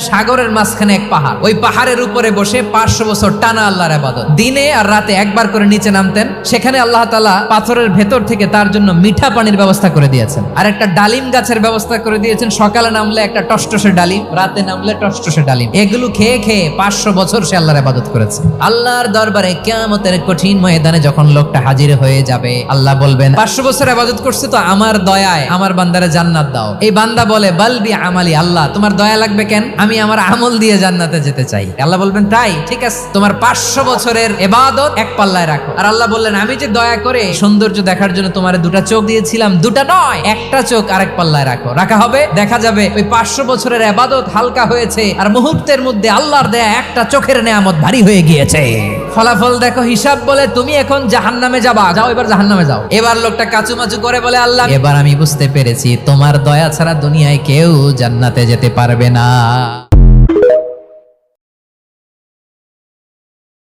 সাগরের মাঝখানে এক পাহাড়, ওই পাহাড়ের উপরে বসে 500 বছর টানা আল্লাহর ইবাদত। দিনে আর রাতে একবার করে নিচে নামতেন। সেখানে আল্লাহ তাআলা পাথরের ভেতর থেকে তার জন্য মিঠা পানির ব্যবস্থা করে দিয়েছেন, আর একটা ডালিম গাছের ব্যবস্থা করে দিয়েছেন। সকালে নামলে একটা টসটসে ডালিম, রাতে নামলে টসটসে ডালিম। এগুলো খেয়ে খেয়ে 500 বছর সে আল্লাহর ইবাদত করেছে। আল্লাহর দরবারে কিয়ামতের কঠিন ময়দানে যখন লোকটা হাজির হয়ে যাবে, আল্লাহ বলবেন 500 বছর ইবাদত করছে তো আমার দয়ায় আমার বান্দারে জান্নাত দাও। এই বান্দা বলে বালবি আমালি, আল্লাহ তোমার দয়া লাগবে কেন, আমি আমার আমল দিয়ে জান্নাতে যেতে চাই। আল্লাহ বলবেন তাই, ঠিক আছে, তোমার 500 বছরের ইবাদত এক পাল্লায় রাখো। আর আল্লাহ বললেন আমি যে দয়া করে সৌন্দর্য দেখার জন্য তোমারে 2টা চোখ দিয়েছিলাম, 2টা নয়, একটা চোখ আরেক পাল্লায় রাখো। রাখা হবে, দেখা যাবে ওই 500 বছরের ইবাদত হালকা হয়েছে, আর মুহূর্তের মধ্যে আল্লাহর দেয়া একটা চোখের নেয়ামত ভারী হয়ে গিয়েছে। ফলাফল দেখো, হিসাব বলে তুমি এখন জাহান্নামে যাবা, যাও এবার জাহান্নামে যাও। এবার লোকটা কাচুমাচু করে বলে আল্লাহ এবার আমি বুঝতে পেরেছি তোমার দয়া ছাড়া দুনিয়ায় কেউ জান্নাতে যেতে পারবে না।